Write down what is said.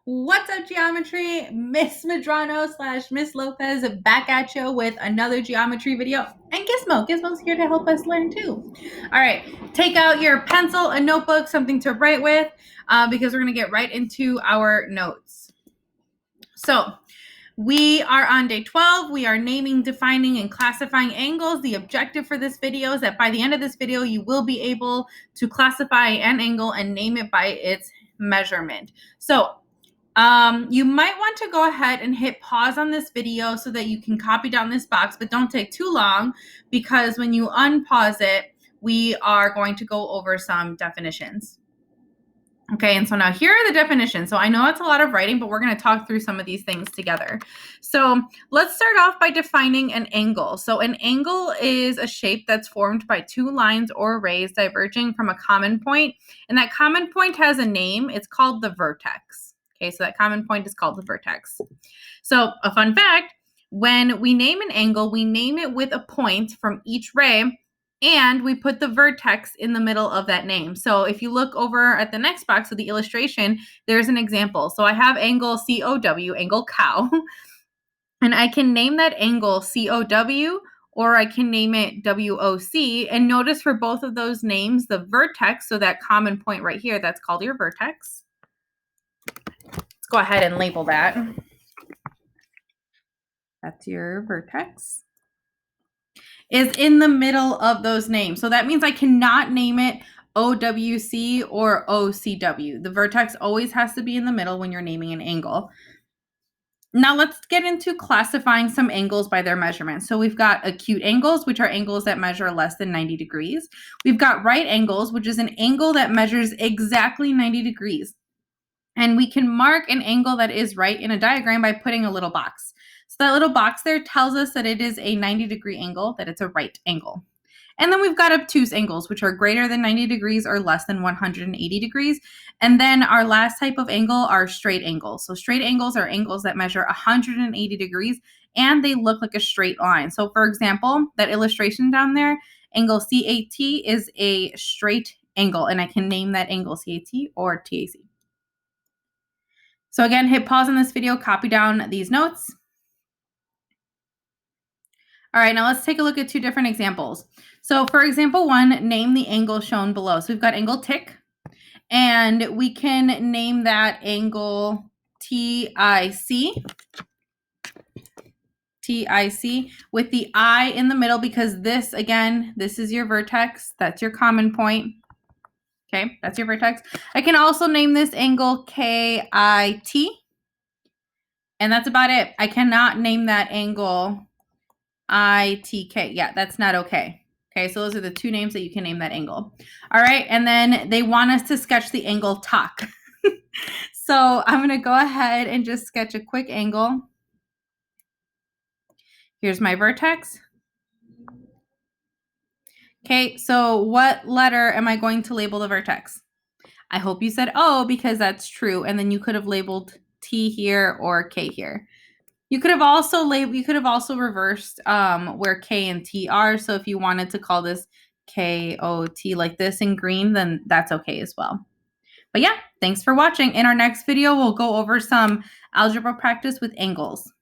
What's up, geometry? Miss Medrano / Miss Lopez back at you with another geometry video. And Gizmo. Gizmo's here to help us learn too. All right, take out your pencil, a notebook, something to write with, because we're going to get right into our notes. So we are on day 12. We are naming, defining, and classifying angles. The objective for this video is that by the end of this video, you will be able to classify an angle and name it by its measurement. So you might want to go ahead and hit pause on this video so that you can copy down this box, but don't take too long because when you unpause it, we are going to go over some definitions. Okay, and so now here are the definitions. So I know it's a lot of writing, but we're going to talk through some of these things together. So let's start off by defining an angle. So an angle is a shape that's formed by two lines or rays diverging from a common point, and that common point has a name. It's called the vertex. Okay, so that common point is called the vertex. So a fun fact, when we name an angle, we name it with a point from each ray, and we put the vertex in the middle of that name. So if you look over at the next box of the illustration, there's an example. So I have angle COW, angle cow, and I can name that angle COW, or I can name it WOC. And notice for both of those names, the vertex, so that common point right here, that's called your vertex. Let's go ahead and label that. That's your vertex. Is in the middle of those names. So that means I cannot name it OWC or OCW. The vertex always has to be in the middle when you're naming an angle. Now let's get into classifying some angles by their measurement. So we've got acute angles, which are angles that measure less than 90 degrees. We've got right angles, which is an angle that measures exactly 90 degrees. And we can mark an angle that is right in a diagram by putting a little box. So that little box there tells us that it is a 90-degree angle, that it's a right angle. And then we've got obtuse angles, which are greater than 90 degrees or less than 180 degrees. And then our last type of angle are straight angles. So straight angles are angles that measure 180 degrees and they look like a straight line. So for example, that illustration down there, angle CAT is a straight angle, and I can name that angle CAT or TAC. So again, hit pause on this video, copy down these notes. All right, now let's take a look at two different examples. So for example one, name the angle shown below. So we've got angle TIC, and we can name that angle TIC. TIC with the I in the middle because this, again, this is your vertex. That's your common point. Okay, that's your vertex. I can also name this angle KIT, and that's about it. I cannot name that angle ITK. Yeah, that's not okay. Okay, so those are the two names that you can name that angle. All right, and then they want us to sketch the angle TOC. So I'm going to go ahead and just sketch a quick angle. Here's my vertex. Okay, so what letter am I going to label the vertex? I hope you said O because that's true, and then you could have labeled T here or K here. You could have also reversed where K and T are. So if you wanted to call this KOT like this in green, then that's okay as well. But yeah, thanks for watching. In our next video, we'll go over some algebra practice with angles.